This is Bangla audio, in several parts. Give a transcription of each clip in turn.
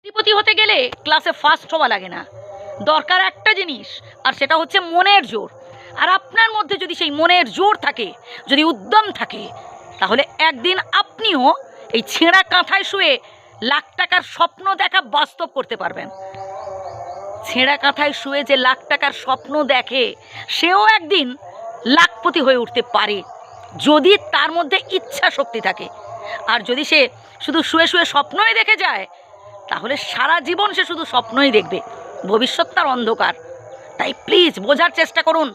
কোটিপতি হতে গেলে ক্লাসে ফার্স্ট হওয়া লাগে না, দরকার একটা জিনিস, আর সেটা হচ্ছে মনের জোর। আর আপনার মধ্যে যদি সেই মনের জোর থাকে, যদি উদ্যম থাকে, তাহলে একদিন আপনিও এই ছেঁড়া কাঁথায় শুয়ে লাখ টাকার স্বপ্ন দেখা বাস্তব করতে পারবেন। ছেঁড়া কাঁথায় শুয়ে যে লাখ টাকার স্বপ্ন দেখে, সেও একদিন লাখপতি হয়ে উঠতে পারে, যদি তার মধ্যে ইচ্ছা শক্তি থাকে। আর যদি সে শুধু শুয়ে শুয়ে স্বপ্নই দেখে যায়, তাহলে সারা জীবন সে শুধু স্বপ্নই দেখবে, ভবিষ্যৎ তার অন্ধকার। তাই প্লিজ বোঝার চেষ্টা করুন,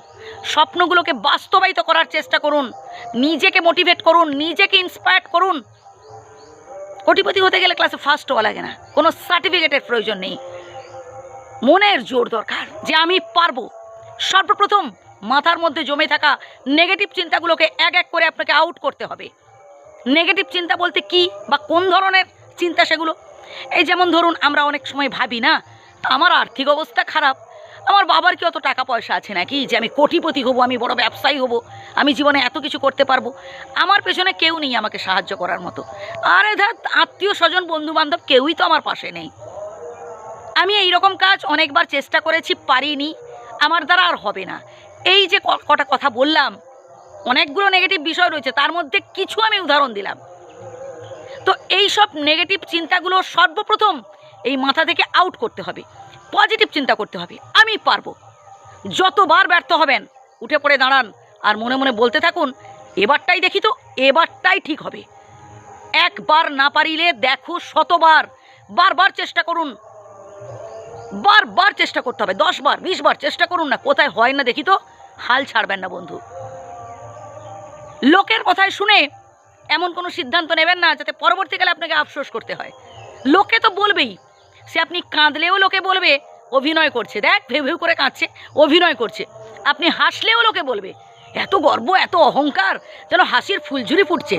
স্বপ্নগুলোকে বাস্তবায়িত করার চেষ্টা করুন, নিজেকে মোটিভেট করুন, নিজেকে ইন্সপায়ার করুন। কোটিপতি হতে গেলে ক্লাসে ফার্স্ট হওয়া লাগে না, কোনো সার্টিফিকেটের প্রয়োজন নেই, মনের জোর দরকার যে আমি পারবো। সর্বপ্রথম মাথার মধ্যে জমে থাকা নেগেটিভ চিন্তাগুলোকে এক এক করে আপনাকে আউট করতে হবে। নেগেটিভ চিন্তা বলতে কি বা কোন ধরনের চিন্তা সেগুলো? এই যেমন ধরুন, আমরা অনেক সময় ভাবি না, আমার আর্থিক অবস্থা খারাপ, আমার বাবার কি অত টাকা পয়সা আছে নাকি যে আমি কোটিপতি হব, আমি বড় ব্যবসায়ী হব, আমি জীবনে এত কিছু করতে পারবো, আমার পেছনে কেউ নেই আমাকে সাহায্য করার মতো, আরে ধর আত্মীয় স্বজন বন্ধু বান্ধব কেউই তো আমার পাশে নেই। আমি এই রকম কাজ অনেকবার চেষ্টা করেছি, পারিনি, আমার দ্বারা আর হবে না। এই যে কটা কথা বললাম, অনেকগুলো নেগেটিভ বিষয় রয়েছে, তার মধ্যে কিছু আমি উদাহরণ দিলাম। তো এই সব নেগেটিভ চিন্তাগুলো সর্বপ্রথম এই মাথা থেকে আউট করতে হবে, পজিটিভ চিন্তা করতে হবে, আমি পারবো। যতবার ব্যর্থ হবেন উঠে পড়ে দাঁড়ান আর মনে মনে বলতে থাকুন, এবারটাই দেখি তো, এবারটাই ঠিক হবে। একবার না পারিলে দেখো শতবার, বারবার চেষ্টা করুন, বারবার চেষ্টা করতে হবে, 10 বার 20 বার চেষ্টা করুন না, কোথায় হয় না দেখি তো, হাল ছাড়বেন না বন্ধু। লোকের কথায় শুনে এমন কোনো সিদ্ধান্ত নেবেন না যাতে পরবর্তীকালে আপনাকে আফসোস করতে হয়। লোকে তো বলবেই, সে আপনি কাঁদলেও লোকে বলবে অভিনয় করছে, দেখ ভেউ ভেউ করে কাঁদছে, অভিনয় করছে। আপনি হাসলেও লোকে বলবে এত গর্ব, এত অহংকার, যেন হাসির ফুলঝুরি ফুটছে।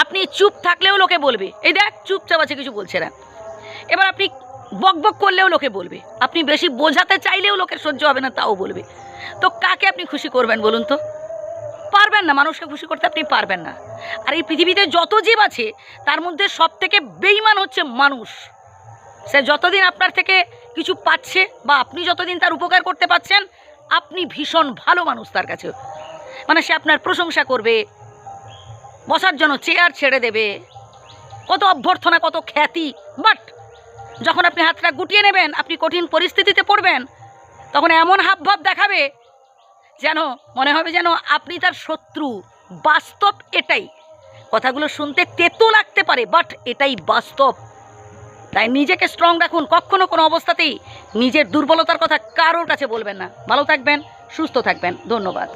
আপনি চুপ থাকলেও লোকে বলবে এই দেখ চুপচাপ আছে, কিছু বলছে না। এবার আপনি বক বক করলেও লোকে বলবে, আপনি বেশি বোঝাতে চাইলেও লোকের সহ্য হবে না, তাও বলবে। তো কাকে আপনি খুশি করবেন বলুন তো? পারবেন না, মানুষকে খুশি করতে আপনি পারবেন না। আর এই পৃথিবীতে যত জীব আছে তার মধ্যে সব থেকে বেঈমান হচ্ছে মানুষ। সে যতদিন আপনার থেকে কিছু পাচ্ছে বা আপনি যতদিন তার উপকার করতে পারছেন, আপনি ভীষণ ভালো মানুষ তার কাছে। মানে সে আপনার প্রশংসা করবে, বসার জন্য চেয়ার ছেড়ে দেবে, কত অভ্যর্থনা, কত খ্যাতি। বাট যখন আপনি হাতটা গুটিয়ে নেবেন, আপনি কঠিন পরিস্থিতিতে পড়বেন, তখন এমন হাবভাব দেখাবে যেন মনে হবে যেন আপনি তার শত্রু। বাস্তব এটাই। কথাগুলো শুনতে তেতো লাগতে পারে, বাট এটাই বাস্তব। তাই নিজেকে স্ট্রং রাখুন, কখনো কোনো অবস্থাতেই নিজের দুর্বলতার কথা কারোর কাছে বলবেন না। ভালো থাকবেন, সুস্থ থাকবেন, ধন্যবাদ।